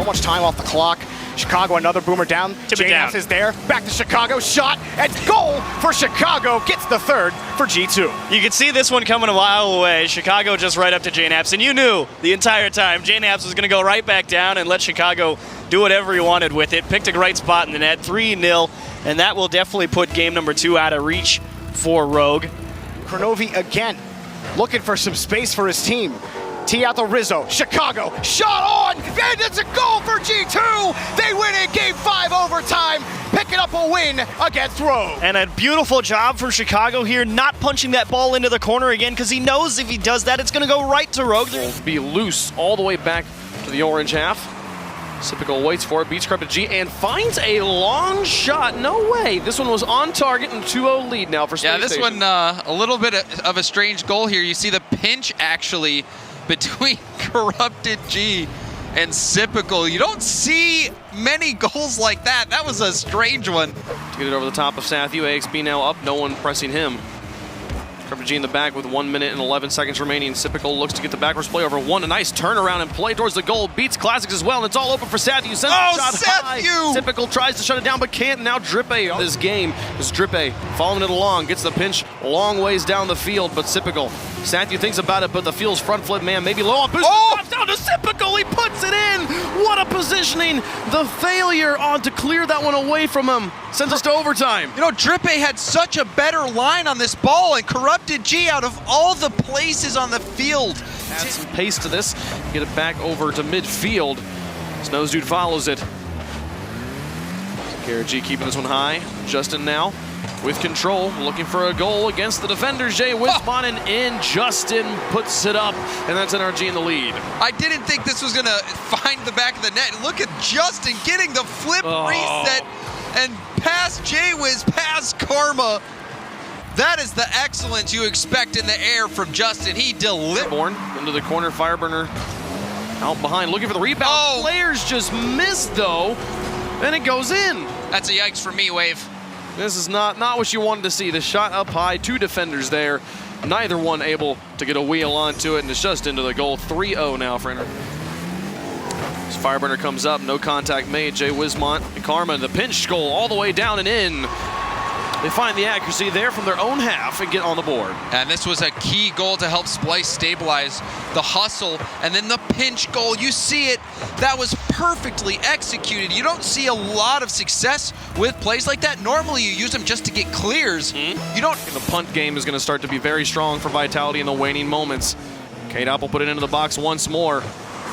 so much time off the clock. Chicago, another boomer down. JNAPS is there. Back to Chicago. Shot and goal for Chicago. Gets the third for G2. You could see this one coming a mile away. Chicago just right up to JNAPS. And you knew the entire time JNAPS was going to go right back down and let Chicago do whatever he wanted with it. Picked a great spot in the net. 3-0. And that will definitely put game number 2 out of reach for Rogue. Kronovi again looking for some space for his team. Tee out the Rizzo, Chicago, shot on, and it's a goal for G2! They win in Game 5 overtime, picking up a win against Rogue. And a beautiful job from Chicago here, not punching that ball into the corner again, because he knows if he does that, it's going to go right to Rogue. Will be loose all the way back to the orange half. Sypical waits for it, beats Krupta G, and finds a long shot. No way. This one was on target and 2-0 lead now for Space this Station. one, a little bit of a strange goal here. You see the pinch, actually, between Corrupted G and Sypical. You don't see many goals like that. That was a strange one. To get it over the top of Sathu, AXB now up, no one pressing him. Corrupted G in the back with 1 minute and 11 seconds remaining. Sypical looks to get the backwards play over one. A nice turnaround and play towards the goal. Beats Classics as well, and it's all open for Sathu. Sends the shot high. Sypical tries to shut it down, but can't. Now Drippe on this game is Drippe following it along. Gets the pinch long ways down the field, but Sypical. Sathu thinks about it, but the field's front flip man maybe low on boost. Drops down to Sypical. He puts it in. What a positioning. The failure on to clear that one away from him sends us to overtime. You know, Drippe had such a better line on this ball, and Corrupted G, out of all the places on the field. Add some pace to this. Get it back over to midfield. Snows Dude follows it. Garrett G keeping this one high. Justin now with control, looking for a goal against the defenders. Jay Wisman and in. Justin puts it up, and that's NRG in the lead. I didn't think this was going to find the back of the net. Look at Justin getting the flip reset and past Jay Wiz, past Karma. That is the excellence you expect in the air from Justin. He delivered. Born into the corner, Fireburner out behind, looking for the rebound. Players just missed though, and it goes in. That's a yikes for me, Wave. This is not what you wanted to see. The shot up high, 2 defenders there. Neither one able to get a wheel onto it, and it's just into the goal. 3-0 now for Inter. As Fireburner comes up, no contact made. Jay Wismont and Karma, the pinch goal all the way down and in. They find the accuracy there from their own half and get on the board. And this was a key goal to help Splice stabilize the hustle. And then the pinch goal, you see it, that was perfectly executed. You don't see a lot of success with plays like that. Normally you use them just to get clears. You don't. And the punt game is going to start to be very strong for Vitality in the waning moments. K-Dop will put it into the box once more.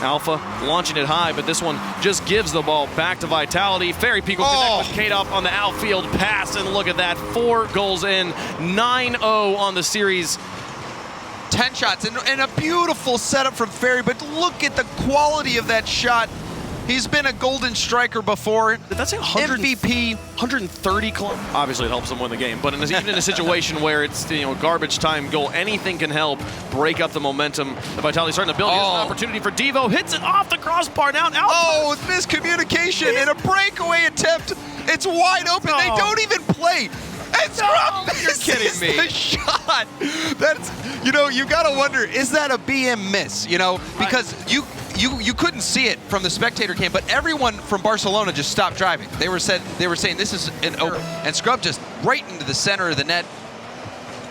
Alpha launching it high, but this one just gives the ball back to Vitality. Fairy Peak will connect with K-Dop on the outfield pass, and look at that, 4 goals in, 9-0 on the series. 10 shots, and a beautiful setup from Fairy, but look at the quality of that shot. He's been a golden striker before. That's a MVP, 130 kilometers. Obviously, it helps them win the game, but even in a situation where it's garbage time goal, anything can help break up the momentum. The Vitality starting to build. Here's an opportunity for Devo. Hits it off the crossbar now. It's miscommunication and a breakaway attempt. It's wide open. They don't even play. It's you're kidding me. The shot. That's you gotta wonder, is that a BM miss? Because you couldn't see it from the spectator cam, but everyone from Barcelona just stopped driving. They were saying this is an open, and Scrub just right into the center of the net.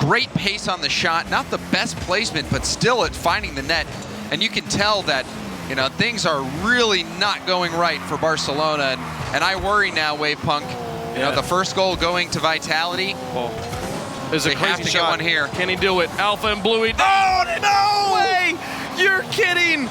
Great pace on the shot, not the best placement, but still at finding the net. And you can tell that things are really not going right for Barcelona, and I worry now, Wave Punk. The first goal going to Vitality. There's a crazy to shot. get one here. Can he do it? Alpha and Bluey. No way! You're kidding!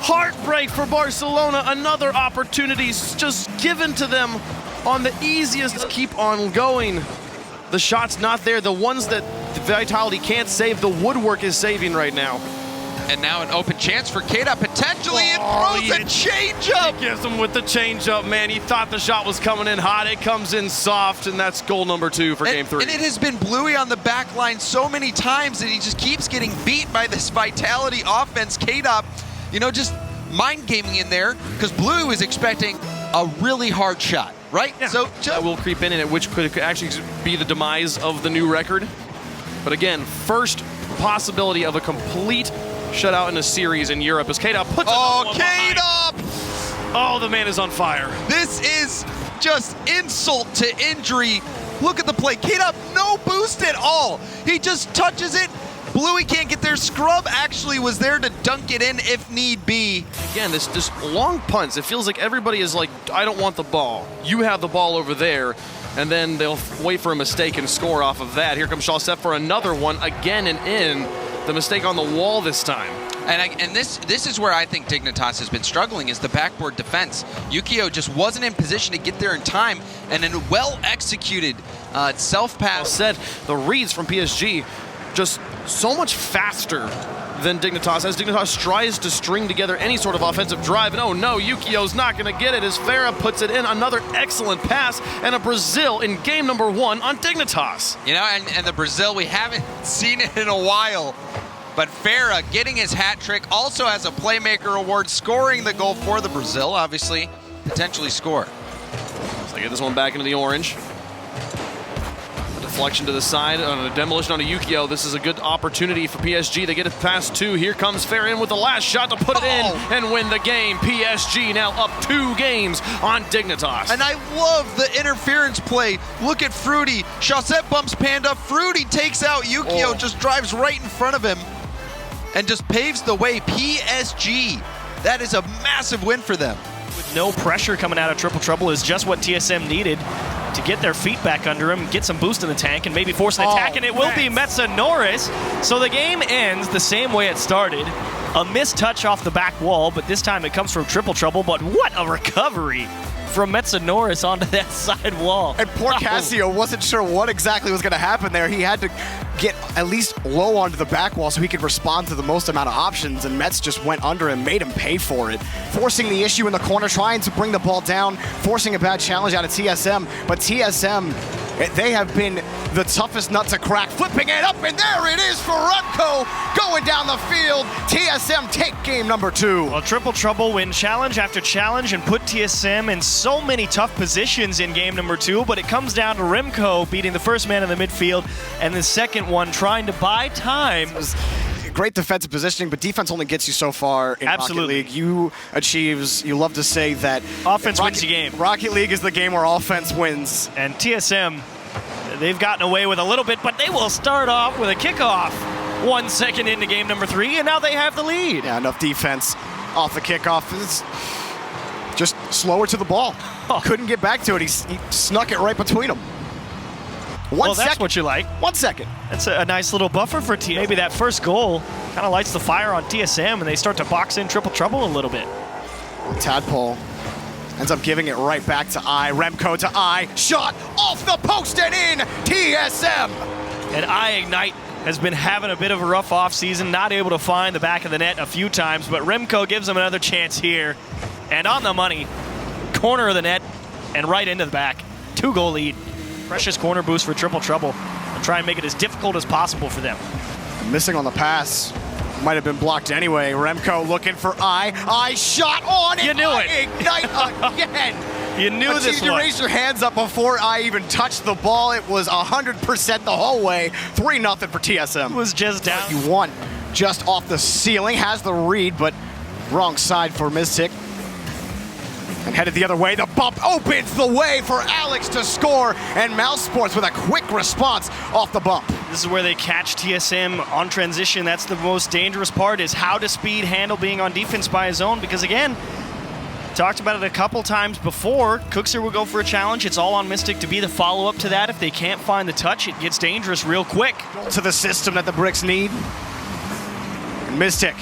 Heartbreak for Barcelona. Another opportunity just given to them on the easiest. Keep on going. The shot's not there. The ones that the Vitality can't save, the woodwork is saving right now. And now an open chance for Kata, potentially, and throws a changeup. He gives him with the changeup, man. He thought the shot was coming in hot. It comes in soft, and that's goal number 2 for Game 3. And it has been Bluey on the back line so many times that he just keeps getting beat by this Vitality offense. Kata, just mind gaming in there, because Bluey was expecting a really hard shot, right? Yeah. So that will creep in it, which could actually be the demise of the new record. But again, first possibility of a complete shutout in a series in Europe as K-Dop puts it on. K-Dop! Oh, the man is on fire. This is just insult to injury. Look at the play. K-Dub, no boost at all. He just touches it. Bluey can't get there. Scrub actually was there to dunk it in if need be. Again, this long punts, it feels like everybody is like, I don't want the ball. You have the ball over there. And then they'll wait for a mistake and score off of that. Here comes Chaussette for another one, again and in. The mistake on the wall this time. And this is where I think Dignitas has been struggling, is the backboard defense. Yukio just wasn't in position to get there in time, and in a well-executed self-pass. Said the reads from PSG just so much faster than Dignitas as Dignitas tries to string together any sort of offensive drive. And oh no, Yukio's not going to get it as Farah puts it in. Another excellent pass and a Brazil in game number 1 on Dignitas. You know, and the Brazil, we haven't seen it in a while. But Farah getting his hat trick, also has a playmaker award, scoring the goal for the Brazil, obviously, potentially score. So they get this one back into the orange. Deflection to the side on a demolition on a Yukio. This is a good opportunity for PSG. They get it past 2. Here comes Farah in with the last shot to put it in and win the game. PSG now up 2 games on Dignitas. And I love the interference play. Look at Fruity. Chaussette bumps Panda. Fruity takes out Yukio, just drives right in front of him and just paves the way. PSG. That is a massive win for them. With no pressure coming out of Triple Trouble is just what TSM needed to get their feet back under him, get some boost in the tank, and maybe force an attack, and it will be Metza Norris. So the game ends the same way it started. A missed touch off the back wall, but this time it comes from Triple Trouble, but what a recovery from Metza Norris onto that side wall. And poor Casio wasn't sure what exactly was going to happen there. He had to get at least low onto the back wall so he could respond to the most amount of options, and Metz just went under him, made him pay for it. Forcing the issue in the corner, trying to bring the ball down, forcing a bad challenge out of TSM, but TSM, they have been the toughest nut to crack. Flipping it up, and there it is for Remco going down the field. TSM take game number 2. Well, Triple Trouble win challenge after challenge and put TSM in so many tough positions in game number 2, but it comes down to Remco beating the first man in the midfield and the second one trying to buy time. Great defensive positioning, but defense only gets you so far in Absolutely. Rocket League. You love to say that offense wins the game. Rocket League is the game where offense wins. And TSM, they've gotten away with a little bit, but they will start off with a kickoff 1 second into game number 3, and now they have the lead. Yeah, enough defense off the kickoff. It's just slower to the ball. Couldn't get back to it. He snuck it right between them. Well, that's what you like. 1 second. That's a nice little buffer for TSM. Maybe that first goal kind of lights the fire on TSM, and they start to box in Triple Trouble a little bit. Tadpole ends up giving it right back to I. Remco to I. Shot off the post and in. TSM. And I Ignite has been having a bit of a rough offseason, not able to find the back of the net a few times, but Remco gives him another chance here. And on the money, corner of the net, and right into the back. 2-goal lead. Precious corner boost for Triple Trouble. And try and make it as difficult as possible for them. Missing on the pass. Might have been blocked anyway. Remco looking for I shot on. You knew it. Ignite again. You knew this You one. raised your hands up before I even touched the ball. It was 100% the whole way. 3-0 for TSM. It was just down. You won just off the ceiling. Has the read, but wrong side for Mystic. And headed the other way. The bump opens the way for Alex to score. And Mouse Sports with a quick response off the bump. This is where they catch TSM on transition. That's the most dangerous part, is how to speed handle being on defense by his own. Because again, talked about it a couple times before. Cookser will go for a challenge. It's all on Mystic to be the follow-up to that. If they can't find the touch, it gets dangerous real quick. To the system that the Bricks need. And Mystic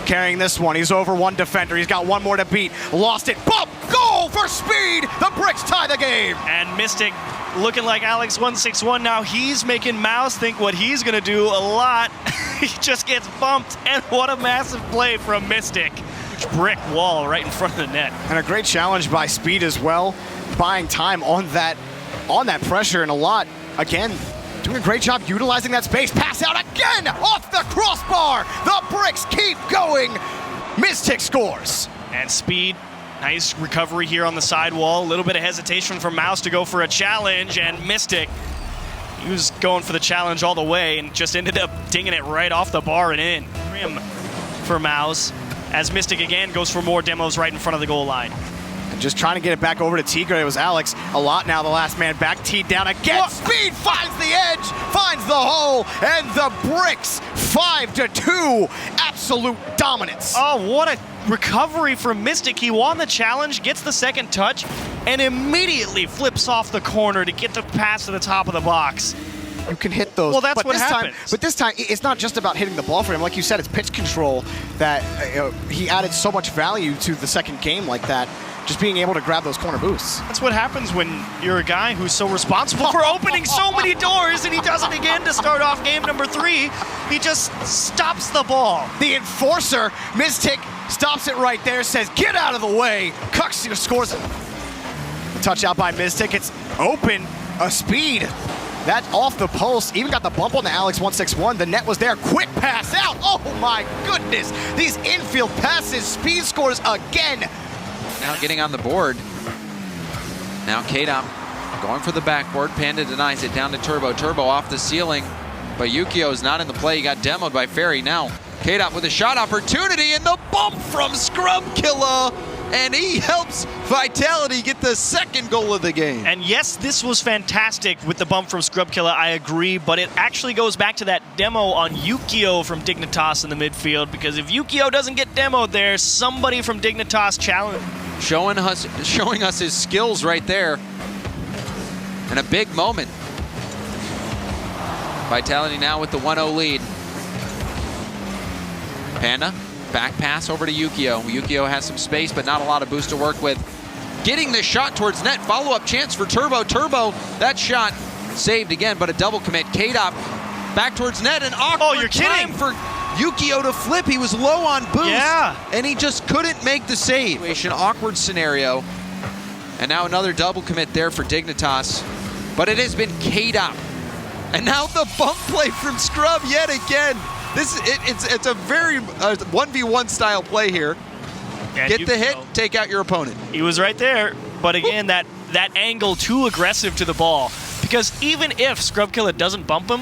carrying this one. He's over one defender. He's got one more to beat. Lost it. Bump! Goal for speed! The Bricks tie the game! And Mystic looking like Alex 161 now. He's making Mouse think what he's going to do a lot. He just gets bumped. And what a massive play from Mystic. Brick wall right in front of the net. And a great challenge by Speed as well. Buying time on that pressure, and a lot, again, doing a great job utilizing that space. Pass out again off the crossbar. The Bricks keep going. Mystic scores. And Speed, nice recovery here on the side wall. A little bit of hesitation from Mouse to go for a challenge, and Mystic, he was going for the challenge all the way and just ended up dinging it right off the bar and in. Rim for Mouse, as Mystic again goes for more demos right in front of the goal line. Just trying to get it back over to Tigre. It was Alex. A lot now, the last man back. Teed down again. What? Speed finds the edge, finds the hole, and the bricks. 5-2. Absolute dominance. Oh, what a recovery from Mystic. He won the challenge, gets the second touch, and immediately flips off the corner to get the pass to the top of the box. You can hit those. Well, that's but what this happens. But this time, it's not just about hitting the ball for him. Like you said, it's pitch control that he added so much value to the second game like that. Just being able to grab those corner boosts. That's what happens when you're a guy who's so responsible for opening so many doors, and he does it again to start off game number 3. He just stops the ball. The enforcer, Mystic, stops it right there, says, get out of the way. Cuxia scores it. Touch out by Mystic. It's open, a speed. That off the post, even got the bump on the Alex 161. The net was there. Quick pass out. Oh my goodness. These infield passes, speed scores again. Now getting on the board. Now K-Dom going for the backboard. Panda denies it down to Turbo. Turbo off the ceiling, but Yukio is not in the play. He got demoed by Ferry. Now K-Dom with a shot opportunity and the bump from Scrub Killer. And he helps Vitality get the second goal of the game. And yes, this was fantastic with the bump from Scrub Killer, I agree, but it actually goes back to that demo on Yukio from Dignitas in the midfield, because if Yukio doesn't get demoed there, somebody from Dignitas challenge. Showing us his skills right there. And a big moment. Vitality now with the 1-0 lead. Panda. Back pass over to Yukio. Yukio has some space, but not a lot of boost to work with. Getting the shot towards net. Follow-up chance for Turbo. Turbo, that shot saved again, but a double commit. K-Dop back towards net. An awkward time for Yukio to flip. He was low on boost, and he just couldn't make the save. An awkward scenario. And now another double commit there for Dignitas. But it has been K-Dop. And now the bump play from Scrub yet again. It's a very 1v1 style play here. And get the hit, take out your opponent. He was right there, but again, that angle too aggressive to the ball. Because even if Scrub Killer doesn't bump him,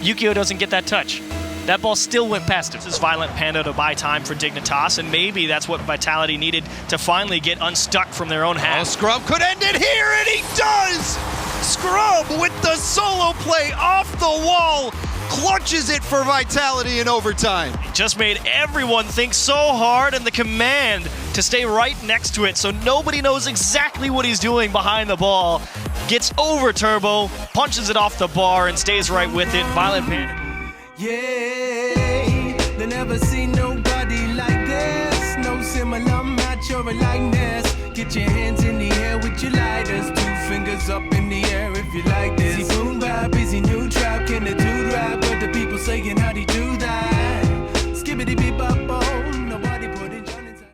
Yukio doesn't get that touch. That ball still went past him. This is Violent Panda to buy time for Dignitas, and maybe that's what Vitality needed to finally get unstuck from their own half. Oh, Scrub could end it here, and he does! Scrub with the solo play off the wall. Clutches it for Vitality in overtime. It just made everyone think so hard, and the command to stay right next to it so nobody knows exactly what he's doing behind the ball. Gets over Turbo, punches it off the bar, and stays right with it. Violent Panda. Yeah, they never seen nobody like this. No similar match or a likeness. Get your hands in the air with your lighters. 2 fingers up in the air if you like this. Busy boom bap, busy new trap, can it